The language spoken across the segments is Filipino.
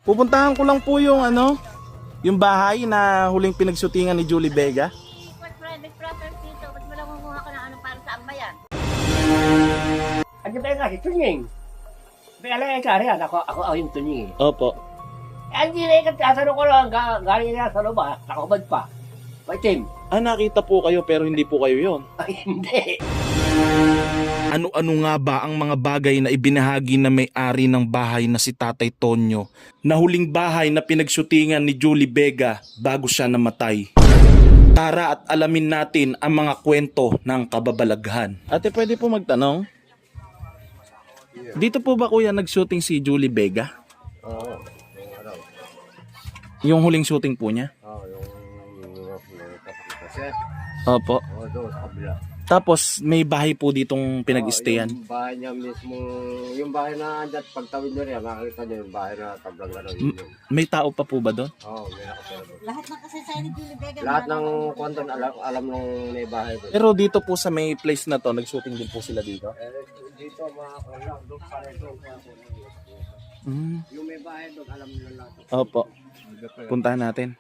Pupuntahan ko lang po yung yung bahay na huling pinagshootingan ni Julie Vega. Private property dito. Ba't mo lang kumuha ka ng ano para sa ambayan? Ano ba nga si Tunying? Alay ka rin, ako yung Tunying. Opo. Hindi na yung kasano ko lang, galing na sa loob, nakakabad pa. Maitim. Nakita po kayo pero hindi po kayo yon. Ay, hindi. Ano-ano nga ba ang mga bagay na ibinahagi na may-ari ng bahay na si Tatay Tonyo na huling bahay na pinagshootingan ni Julie Vega bago siya namatay? Tara at alamin natin ang mga kwento ng kababalaghan. Ate, pwede po magtanong? Dito po ba kuya nag-shooting si Julie Vega? Oo. Yung huling shooting po niya? Oo, yung kasi. Opo. Oo, doon sa kabila. Tapos may bahay po ditong pinag-stayan. Yung bahay niya mismo, yung bahay na andyan, pagtawid nyo rin, makakita nyo yung bahay na tablang gano'n. May tao pa po ba doon? Oo, may nakatira doon. Lahat ng kasaysayan ni Julie Vega. Lahat ng kwanton alam nung may bahay doon. Pero dito po sa may place na to, nag-shooting din po sila dito? Dito mga kulang, doon pa rin doon. Yung may bahay doon, alam nila lahat. Opo. Puntahan natin.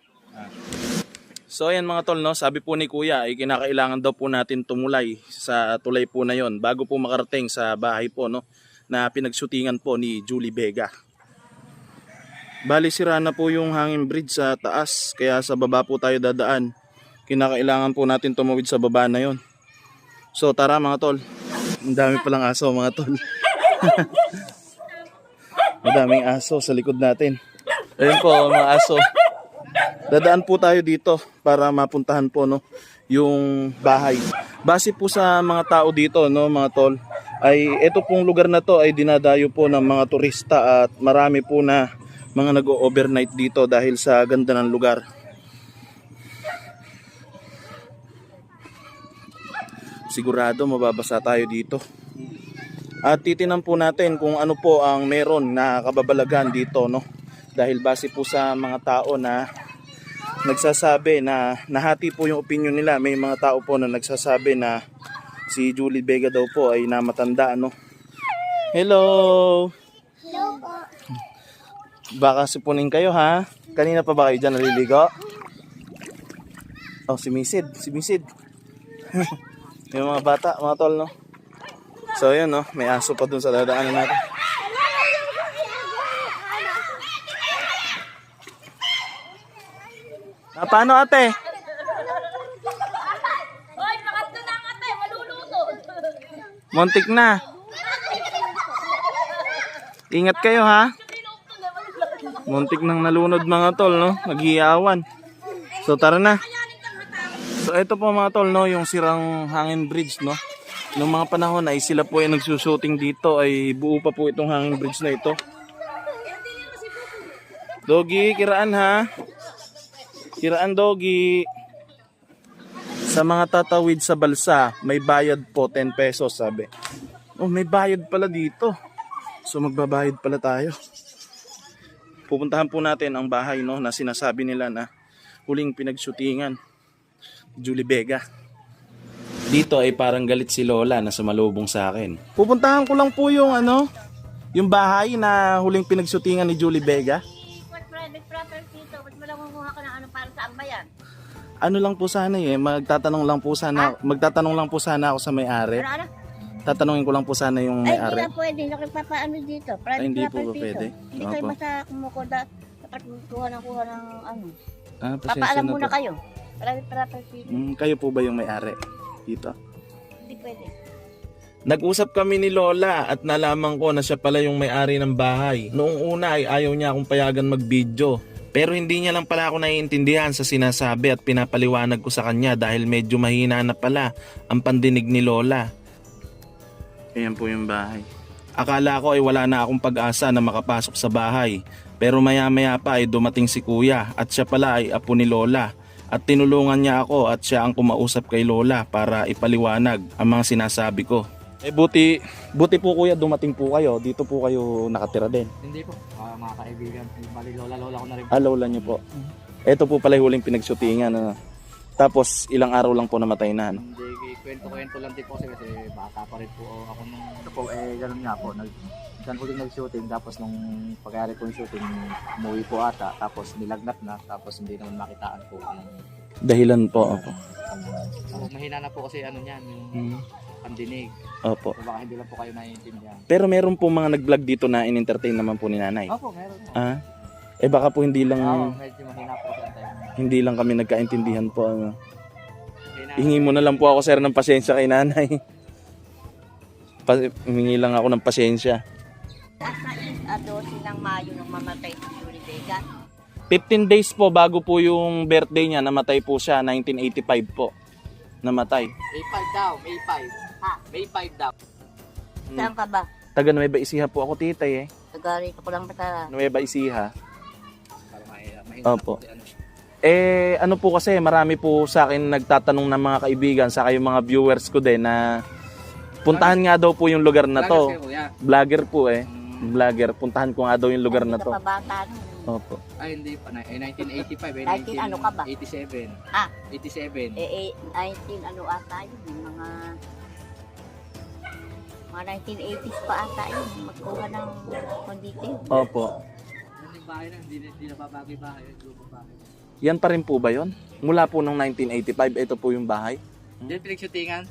So ayan mga tol, no, sabi po ni Kuya ay kinakailangan daw po natin tumulay sa tulay po na yon bago po makarating sa bahay po, no, na pinagshootingan po ni Julie Vega. Bali sira na po yung hanging bridge sa taas, kaya sa baba po tayo dadaan. Kinakailangan po natin tumawid sa baba na yon. So tara mga tol. Ang dami palang aso mga tol. Madaming aso sa likod natin. Ayun po mga aso. Dadaan po tayo dito para mapuntahan po, no, yung bahay. Base po sa mga tao dito, no, mga tol, ay ito pong lugar na to ay dinadayo po ng mga turista at marami po na mga nag-overnight dito dahil sa ganda ng lugar. Sigurado mababasa tayo dito. At titinan po natin kung ano po ang meron na kababalaghan dito, no. Dahil base po sa mga tao na nagsasabi na nahati po yung opinion nila. May mga tao po na nagsasabi na si Julie Vega daw po ay namatanda, no. Hello. Hello po. Baka sipunin kayo, ha? Kanina pa ba kayo dyan naliligo? Oh, si Misid. Yung mga bata, mga tol, no. So yun, no, may aso pa dun sa dadaanan natin. Paano ate? Hoy, pakatlo na ang ate, malulutod. Muntik na. Ingat kayo, ha? Muntik nang nalunod mga tol, no? Nag-iyawan. So tara na. So ito po mga tol, no, yung sirang hangin bridge, no. Noong mga panahon ay sila po ay nagsushooting dito, ay buo pa po itong hangin bridge na ito. Doggy, kiraan ha. Kiraan doggy. Sa mga tatawid sa balsa, may bayad po 10 pesos, sabi. Oh, may bayad pala dito. So magbabayad pala tayo. Pupuntahan po natin ang bahay, no, na sinasabi nila na huling pinagshootingan Julie Vega. Dito ay parang galit si Lola na sumalubong sa akin. Pupuntahan ko lang po yung yung bahay na huling pinagshootingan ni Julie Vega. Private property dito. Ba't mo lang kumuha ka ng ano para sa ambayan? Ano lang po sana magtatanong lang po sana ako sa may-ari. Ano? Tatanungin ko lang po sana yung Ay, hindi may-ari. na pwede. Nakipapaano dito. Private Ay, hindi po ba property pwede? dito. Hindi kayo Opo. basta kumukuda. Dapat kuha ng ano. Pasensya Papaalam na muna po. kayo. Private property dito. Kayo po ba yung may-ari dito? Hindi pwede. Nag-usap kami ni Lola at nalaman ko na siya pala yung may-ari ng bahay. Noong una ay ayaw niya akong payagan mag-video. Pero hindi niya lang pala ako naiintindihan sa sinasabi at pinapaliwanag ko sa kanya dahil medyo mahina na pala ang pandinig ni Lola. Ayan po yung bahay. Akala ko ay wala na akong pag-asa na makapasok sa bahay. Pero maya-maya pa ay dumating si Kuya at siya pala ay apo ni Lola. At tinulungan niya ako at siya ang kumausap kay Lola para ipaliwanag ang mga sinasabi ko. Buti po kuya dumating po kayo. Dito po kayo nakatira din. Hindi po, mga kaibigan. Bali, lola ko na rin. Lola niyo po. Ito po pala yung huling pinagshootingan. Tapos ilang araw lang po namatay na, ano? Hindi, kwento-kwento lang din po kasi bata pa rin po ako nung ito po, ganun nga po. Diyan po din nag-shooting, tapos nung pagkari po yung shooting, umuwi po ata, tapos nilagnat na, tapos hindi naman makitaan po. Dahilan po ako. Mahina na po kasi ano niyan, yung pandinig. Opo. So baka hindi lang po kayo naiintindihan. Pero meron po mga nag-vlog dito na in-entertain naman po ni nanay. Opo, meron po. Ah? Baka po hindi lang Medyo mahina po sa time. hindi lang kami nagkaintindihan po, ano. Mahina. Hingi mo na lang po ako, sir, ng pasensya kay nanay. Hingi lang ako ng pasensya. At 12 ng Mayo nung mamatay si Julie Vega. 15 days po bago po yung birthday niya, namatay po siya, 1985 po. Namatay. May 5 daw, May 5. Ha? May 5 daw. Saan ka ba? Taga Nueva Ecija po ako, titay, eh. Tagarito ko lang bata. Nueva Ecija. Para mahina Opo. po si ano. Ano po kasi, marami po sa akin nagtatanong ng mga kaibigan, saka yung mga viewers ko din na puntahan nga daw po yung lugar na to. Vloggers kayo, kuya. Vlogger po eh. Vlogger, puntahan ko nga daw yung lugar na Hindi to. ka pa bata nun. Opo. Ay, hindi pa. 1985. 19 ano ka ba? 87. Ah. 87. 19 ano ata yun. Yung mga 1980s pa ata yun. Magkuha ng kondite. Opo. Yung bahay na, hindi na babagay bahay. Yung grupo bahay. Yan pa rin po ba yon? Mula po nung 1985, ito po yung bahay. Diyan pinagshootingan?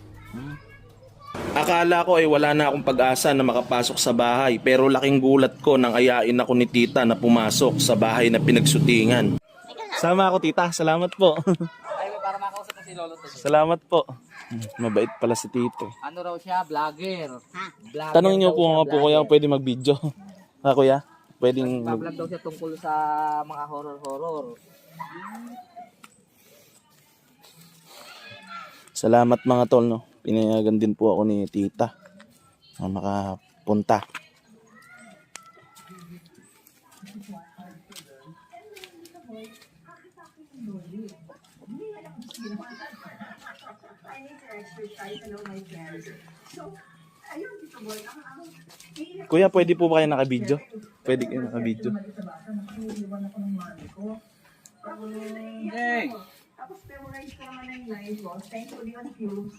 Akala ko ay wala na akong pag-asa na makapasok sa bahay, pero laking gulat ko nang ayain ako ni tita na pumasok sa bahay na pinagsutingan. Sama ako, tita. Salamat po. Ay, para makausap mo si Lolo to. Salamat po. Mabait pala si tito. Ano raw siya? Vlogger. Ha? Vlogger Tanong niyo daw po siya, nga po kuya kung pwede mag-video. Kuya? Pwedeng Vlog daw siya tungkol sa mga horror-horror. Salamat mga tol, no. Pinayagan din po ako ni tita na makapunta. Kuya, pwede po ba kayo naka-video? Pwede kayo naka-video. Hey!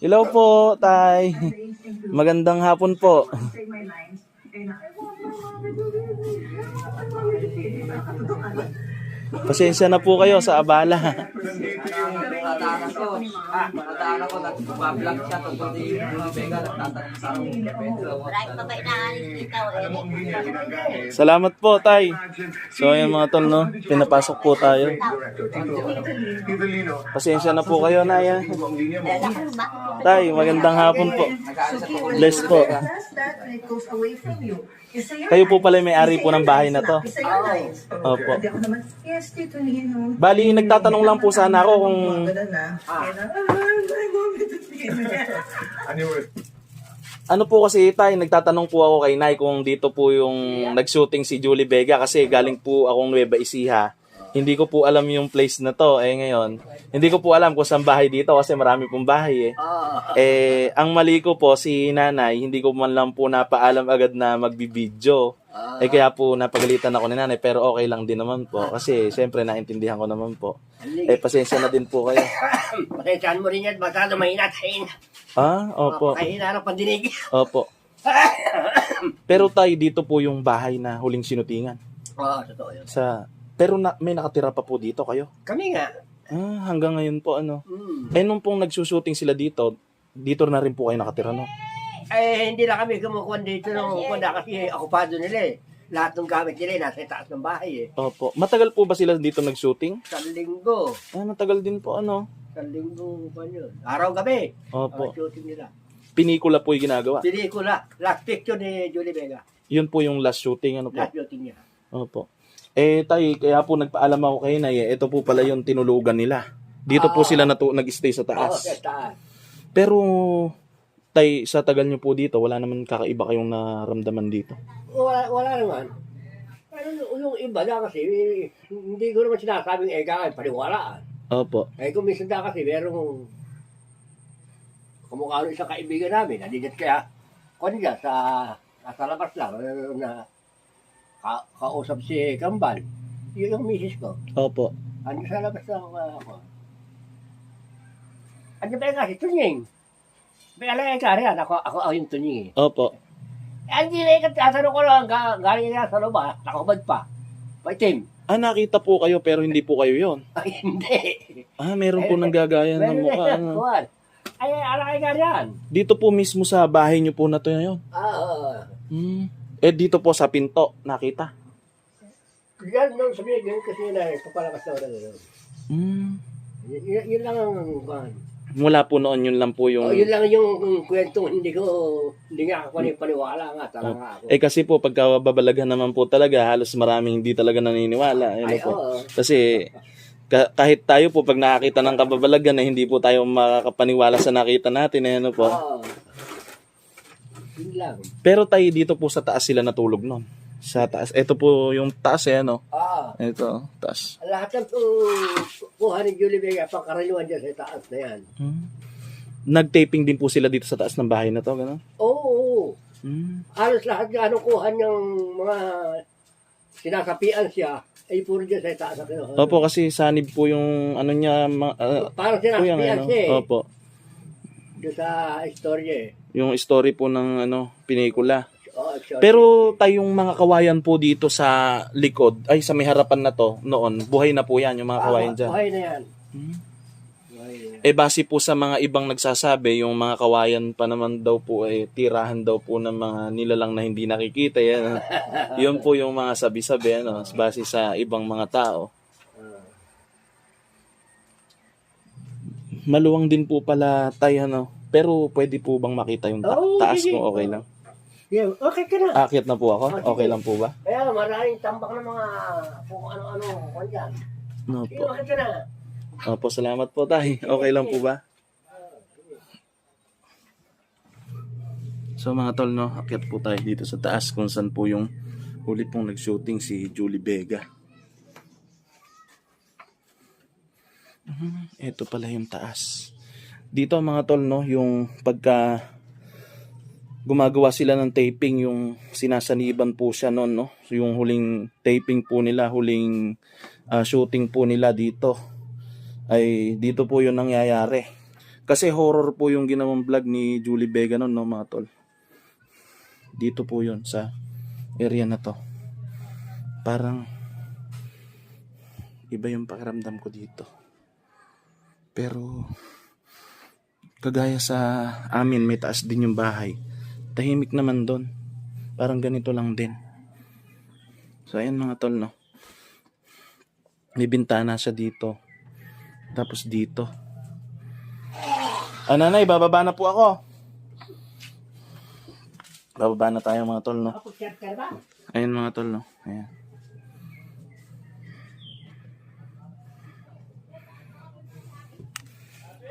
Hello po, tay. Magandang hapon po. Pasensya na po kayo sa abala. Mataanan ko, nag-vlog siya tungkol di Julie Vega, nagtatanong sa akin. Marami pa ba inaalis ikaw eh? Salamat po, tay. So, ayan mga tol, no? Pinapasok po tayo. Pasensya na po kayo, Naya. Tay, magandang hapon po. Bless po. Kayo po pala may-ari po ng bahay na to. Opo. Bali, nagtatanong lang po sana ako kung ano po kasi tay, nagtatanong po ako kay Nay kung dito po yung nag-shooting si Julie Vega kasi galing po akong Nueva Ecija. Hindi ko po alam yung place na to. Ngayon, hindi ko po alam kung saan bahay dito kasi marami pong bahay ang mali ko po si nanay, hindi ko man lang po napaalam agad na magbibideo. Kaya po napagalitan ako ni nanay pero okay lang din naman po kasi syempre naintindihan ko naman po. Pasensya na din po kayo. Pasensyahan mo rin yan, masyado mahina at hina. Opo. Kahina ng pandinig. Opo. Pero tayo dito po yung bahay na huling sinutingan. Oo, totoo yun. Pero may nakatira pa po dito kayo? Kami nga. Hanggang ngayon po ano. Nung pong nagsushooting sila dito na rin po kayo nakatira, no? Hindi na kami kumukuha dito ng kuha kasi okupado nila eh. Lahat ng gamit nila nasa taas ng bahay eh. Opo. Matagal po ba sila dito nag-shooting? Sa linggo. Matagal din po ano. Sa linggo pa yun. Araw-gabi. Opo. Shooting nila. Pinikula po yung ginagawa. Pelikula. Last picture ni Julie Vega. Yun po yung last shooting, ano po? Last shooting niya. Opo. Tay, kaya po nagpaalam ako kay Nay, ito po pala yung tinulugan nila. Dito po sila nag-stay sa Oo, taas. sa taas. Pero, Tay, sa tagal nyo po dito, wala naman kakaiba kayong naramdaman dito. Wala naman. Yung iba na kasi, hindi ko naman sinasabing kaya paniwalaan. Opo. Kung minsan na kasi, merong kumukha ng isang kaibigan namin, nandito kaya, kung niya, sa labas lang, na kausap si Kambal, yun yung misis ko. Opo. Ano sa labas lang ako. Ano ba yung kasi tunying? May alay ka rin, ako yung tunying eh. Opo. Hindi na ikat, asano ko lang, galing na sa loob nakahubad pa. Paitim. Nakita po kayo pero hindi po kayo yon. Ay, hindi. Meron po nang gagaya ng Meron mukha. na Ano. kuwan. Ay, alay ka rin. Dito po mismo sa bahay niyo po na to ngayon. Dito po sa pinto, nakita. Yan nung sabihin, ganun kasi na, papalakas na wala na. Yun lang ang kuwan. Mula po noon, yun lang po yung... Yun lang yung kwentong hindi nga ako paniwala nga talaga ako. kasi po, pagka babalaghan naman po talaga, halos maraming hindi talaga naniniwala. Ay, po. oo. Kasi kahit tayo po, pag nakakita ng kababalagan na hindi po tayo makakapaniwala sa nakita natin, po. Oo. Yun lang. Pero tayo dito po sa taas sila natulog noon. Sa taas. Ito po yung taas ano. Ito, taas. Lahat ng kuha ni Julie Vega, pangkaraniwan dyan sa taas na yan. Nag-taping din po sila dito sa taas ng bahay na to, gano'n? Oo. Halos lahat ng kuha niyang mga sinasapian siya, ay puro dyan sa taas. Opo, kasi sanib po yung ano niya. Parang sinasapian siya eh. Opo. Doon sa istorya eh. Yung story po ng pelikula. Actually. Pero tayong mga kawayan po dito sa likod, ay sa may harapan na to noon, buhay na po yan yung mga kawayan dyan. Buhay na yan. Base po sa mga ibang nagsasabi, yung mga kawayan pa naman daw po tirahan daw po ng mga nilalang na hindi nakikita yan. Yun po yung mga sabi-sabi base sa ibang mga tao. Maluwang din po pala tayo pero pwede po bang makita yung taas ko? Okay lang. Yeah, okay ka na. Aakyat na po ako? Okay lang po ba? Kaya maraming tambak ng mga kung ano-ano kung dyan. No Sige, po. okay ka na. Opo, salamat po tay. Okay lang po ba? So mga tol, akyat po tayo dito sa taas kung saan po yung huli pong nag-shooting si Julie Vega. Ito pala yung taas. Dito mga tol, yung pagka gumagawa sila ng taping, yung sinasaniban po siya noon, yung huling taping po nila, huling shooting po nila dito, ay dito po yung nangyayari. Kasi horror po yung ginawang vlog ni Julie Vega noon, mga tol. Dito po yun, sa area na to. Parang iba yung pakiramdam ko dito. Pero kagaya sa amin, may taas din yung bahay. Tahimik naman doon. Parang ganito lang din. So ayan mga tol, may bintana siya dito. Tapos dito. Nanay, bababa na po ako. Bababa na tayo mga tol, Ayan mga tol, Ayan.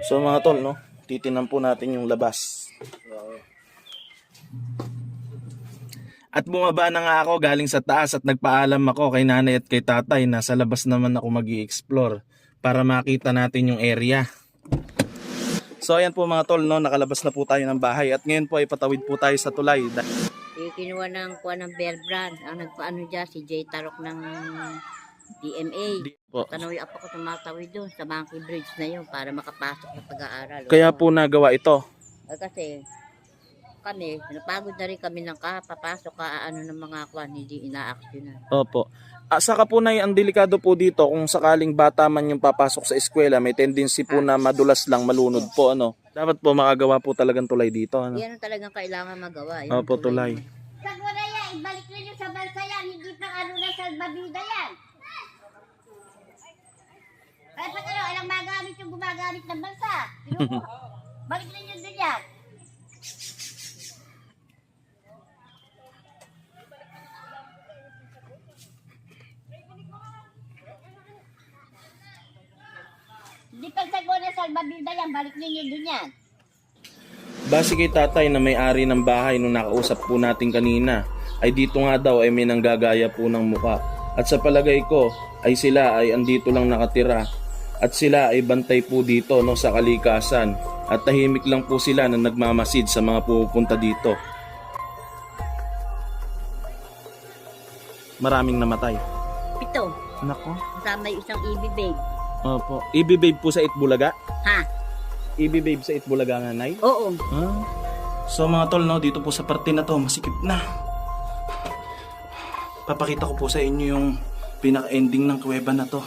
So mga tol, titinan po natin yung labas. At bumaba na nga ako galing sa taas at nagpaalam ako kay nanay at kay tatay na sa labas naman ako mag-i-explore para makita natin yung area. So ayan po mga tol, nakalabas na po tayo ng bahay at ngayon po ay patawid po tayo sa tulay. Kinuha ng kuha ng Bear Brand. Ang nagpaano dyan, si Jay Tarok ng DMA. Tanawi ako ko tumatawid doon sa Monkey Bridge na yun para makapasok na pag-aaral. Kaya po nagawa ito. Kasi kami, napagod na rin kami ng papasok ng mga kwan, hindi ina-action na. Opo. Saka po na ang delikado po dito kung sakaling bata man yung papasok sa eskwela, may tendency po na madulas lang, malunod po. Dapat po makagawa po talagang tulay dito. Yan ang talagang kailangan magawa. Opo, tulay. Sa wala yan, ibalik ninyo sa bansa yan, hindi pang na sa babida yan. Kahit pag alang magamit yung gumagamit ng bansa. Balik ninyo din yan. Hindi pag na sa babida yan, balik ninyo din yan. Base kay tatay na may-ari ng bahay nung nakausap po natin kanina, ay dito nga daw ay may nanggagaya po ng muka. At sa palagay ko ay sila ay andito lang nakatira. At sila ay bantay po dito sa kalikasan. At tahimik lang po sila na nagmamasid sa mga pupunta dito. Maraming namatay. 7. Nako. Kasama yung isang EB babe. Opo. EB babe po sa Itbulaga? Ha? EB Babe sa Itbulaga nga, Nay? Oo. Ah. So mga tol, no, dito po sa parte na to, masikip na. Papakita ko po sa inyo yung pinaka-ending ng kuweba na to.